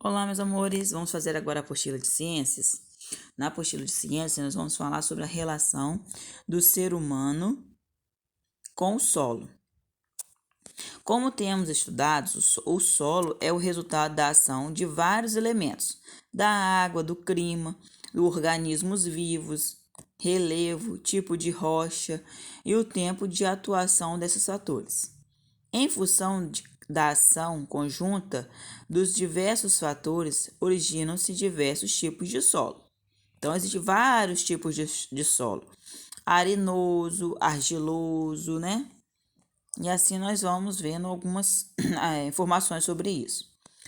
Olá, meus amores, vamos fazer agora a apostila de ciências. Na apostila de ciências, nós vamos falar sobre a relação do ser humano com o solo. Como temos estudado, o solo é o resultado da ação de vários elementos, da água, do clima, dos organismos vivos, relevo, tipo de rocha e o tempo de atuação desses fatores. Em função da ação conjunta dos diversos fatores, originam-se diversos tipos de solo. Então, existem vários tipos de solo: arenoso, argiloso, né? E assim nós vamos vendo algumas informações sobre isso.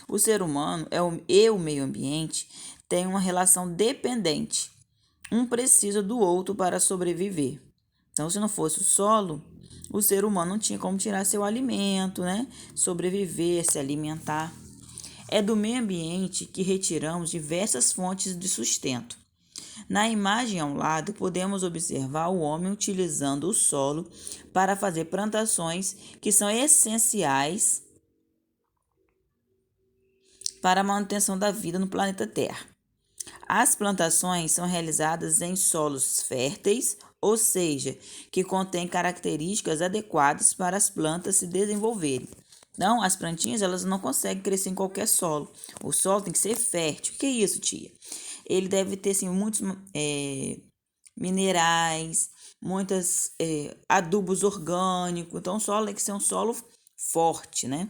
O ser humano e o meio ambiente têm uma relação dependente. Um precisa do outro para sobreviver. Então, se não fosse o solo, o ser humano não tinha como tirar seu alimento, né? Sobreviver, se alimentar. É do meio ambiente que retiramos diversas fontes de sustento. Na imagem ao lado, podemos observar o homem utilizando o solo para fazer plantações que são essenciais para a manutenção da vida no planeta Terra. As plantações são realizadas em solos férteis, ou seja, que contêm características adequadas para as plantas se desenvolverem. Então, as plantinhas elas não conseguem crescer em qualquer solo. O solo tem que ser fértil. O que é isso, tia? Ele deve ter assim, muitos minerais, muitos adubos orgânicos. Então, o solo tem que ser um solo forte, né?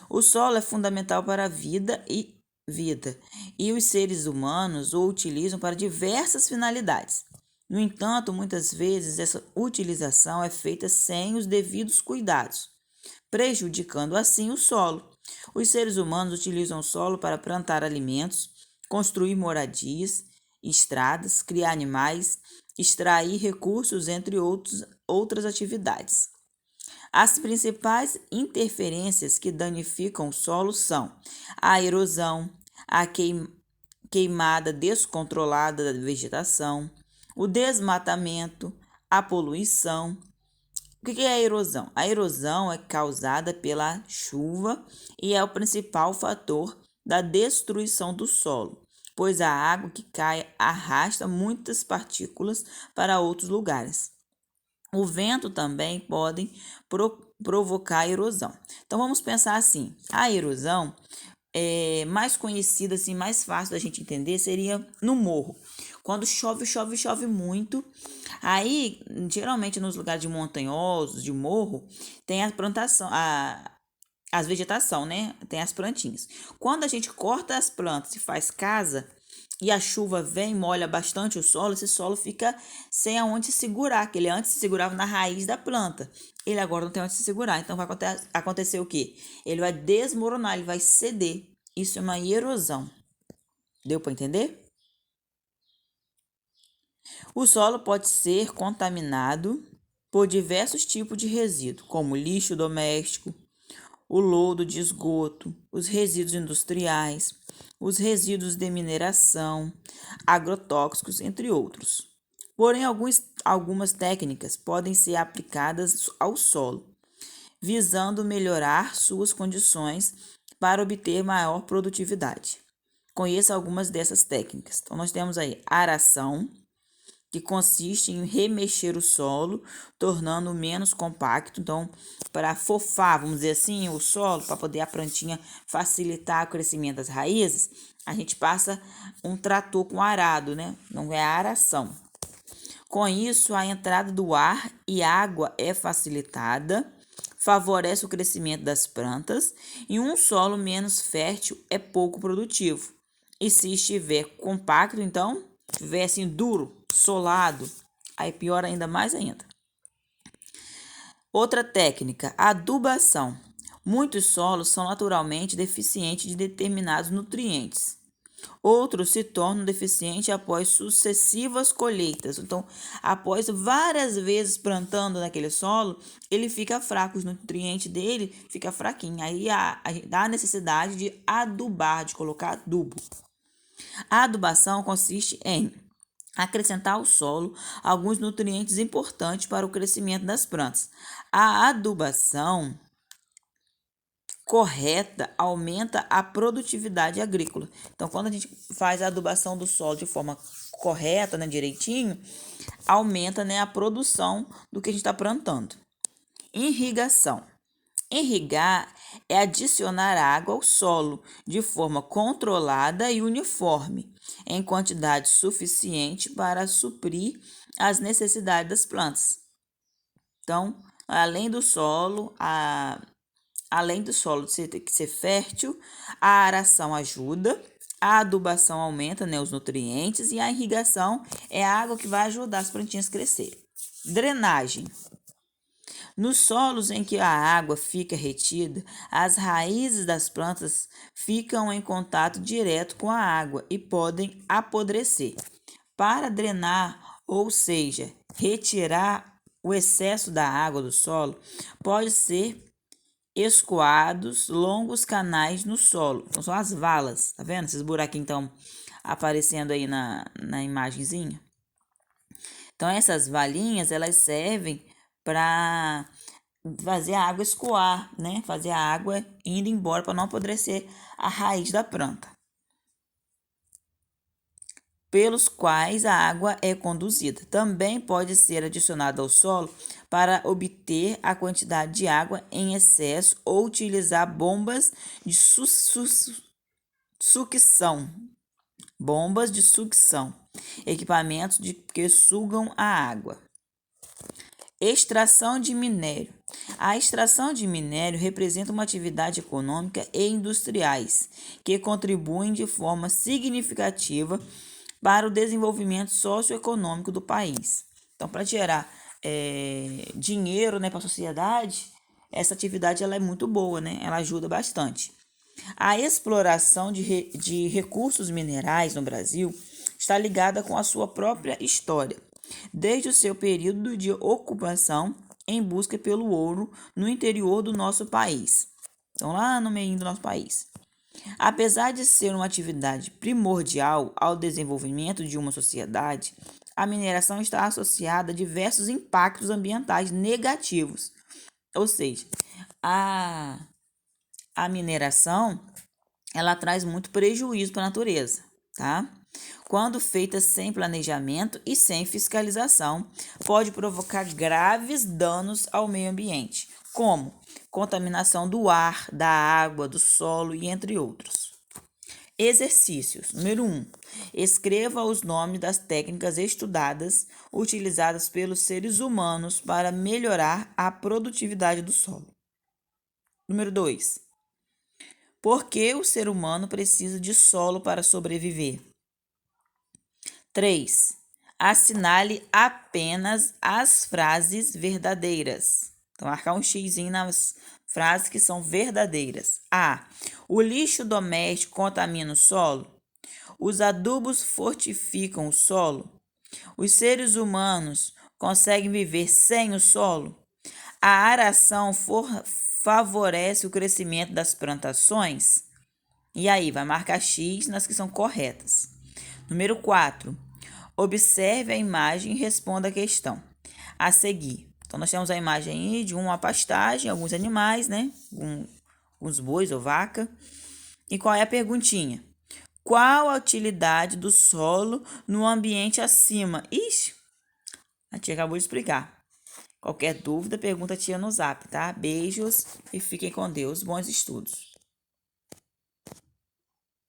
O solo é fundamental para a vida e os seres humanos o utilizam para diversas finalidades. No entanto, muitas vezes essa utilização é feita sem os devidos cuidados, prejudicando assim o solo. Os seres humanos utilizam o solo para plantar alimentos, construir moradias, estradas, criar animais, extrair recursos, entre outras atividades. As principais interferências que danificam o solo são a erosão, a queimada descontrolada da vegetação, o desmatamento, a poluição. O que é a erosão? A erosão é causada pela chuva e é o principal fator da destruição do solo, pois a água que cai arrasta muitas partículas para outros lugares. O vento também pode provocar erosão. Então vamos pensar assim: a erosão mais conhecida, assim, mais fácil da gente entender seria no morro. Quando chove muito, aí geralmente nos lugares de montanhosos, de morro, tem a plantação, as vegetação, né? Tem as plantinhas. Quando a gente corta as plantas e faz casa, e a chuva vem, molha bastante o solo, esse solo fica sem aonde se segurar, que ele antes se segurava na raiz da planta. Ele agora não tem onde se segurar, então vai acontecer o quê? Ele vai desmoronar, ele vai ceder. Isso é uma erosão. Deu para entender? O solo pode ser contaminado por diversos tipos de resíduos, como lixo doméstico, o lodo de esgoto, os resíduos industriais, os resíduos de mineração, agrotóxicos, entre outros. Porém, algumas técnicas podem ser aplicadas ao solo, visando melhorar suas condições para obter maior produtividade. Conheça algumas dessas técnicas. Então, nós temos aí aração, que consiste em remexer o solo, tornando menos compacto. Então, para afofar, vamos dizer assim, o solo, para poder a plantinha facilitar o crescimento das raízes, a gente passa um trator com arado, né? Não é a aração. Com isso, a entrada do ar e água é facilitada, favorece o crescimento das plantas e um solo menos fértil é pouco produtivo. E se estiver compacto, então, estiver assim duro, solado, aí piora ainda mais ainda. Outra técnica, adubação. Muitos solos são naturalmente deficientes de determinados nutrientes. Outros se tornam deficientes após sucessivas colheitas. Então, após várias vezes plantando naquele solo, ele fica fraco, os nutrientes dele fica fraquinho. Aí há a necessidade de adubar, de colocar adubo. A adubação consiste em acrescentar ao solo alguns nutrientes importantes para o crescimento das plantas. A adubação correta aumenta a produtividade agrícola. Então, quando a gente faz a adubação do solo de forma correta, né, direitinho, aumenta, né, a produção do que a gente está plantando. Irrigação. Irrigar é adicionar água ao solo de forma controlada e uniforme, em quantidade suficiente para suprir as necessidades das plantas. Então, além do solo ser fértil, a aração ajuda, a adubação aumenta, né, os nutrientes, e a irrigação é a água que vai ajudar as plantinhas a crescer. Drenagem. Nos solos em que a água fica retida, as raízes das plantas ficam em contato direto com a água e podem apodrecer. Para drenar, ou seja, retirar o excesso da água do solo, pode ser escoados longos canais no solo. Então, são as valas, tá vendo? Esses buraquinhos estão aparecendo aí na imagenzinha. Então, essas valinhas, elas servem para fazer a água escoar, né? Fazer a água indo embora para não apodrecer a raiz da planta, pelos quais a água é conduzida. Também pode ser adicionada ao solo para obter a quantidade de água em excesso ou utilizar bombas de sucção. Bombas de sucção, equipamentos que sugam a água. Extração de minério. A extração de minério representa uma atividade econômica e industriais que contribuem de forma significativa para o desenvolvimento socioeconômico do país. Então, para gerar dinheiro, né, para a sociedade, essa atividade ela é muito boa, né? Ela ajuda bastante. A exploração de recursos minerais no Brasil está ligada com a sua própria história, desde o seu período de ocupação em busca pelo ouro no interior do nosso país. Então, lá no meio do nosso país. Apesar de ser uma atividade primordial ao desenvolvimento de uma sociedade, a mineração está associada a diversos impactos ambientais negativos. Ou seja, a mineração ela traz muito prejuízo para a natureza, tá? Quando feita sem planejamento e sem fiscalização, pode provocar graves danos ao meio ambiente, como contaminação do ar, da água, do solo e entre outros. Exercícios. Número 1. Escreva os nomes das técnicas estudadas utilizadas pelos seres humanos para melhorar a produtividade do solo. Número 2. Por que o ser humano precisa de solo para sobreviver? 3. Assinale apenas as frases verdadeiras. Então, marcar um xizinho nas frases que são verdadeiras. A. O lixo doméstico contamina o solo? Os adubos fortificam o solo? Os seres humanos conseguem viver sem o solo? A aração favorece o crescimento das plantações? E aí, vai marcar X nas que são corretas. Número 4. Observe a imagem e responda a questão a seguir. Então, nós temos a imagem aí de uma pastagem, alguns animais, né? Uns bois ou vaca. E qual é a perguntinha? Qual a utilidade do solo no ambiente acima? Ixi, a tia acabou de explicar. Qualquer dúvida, pergunta a tia no zap, tá? Beijos e fiquem com Deus. Bons estudos.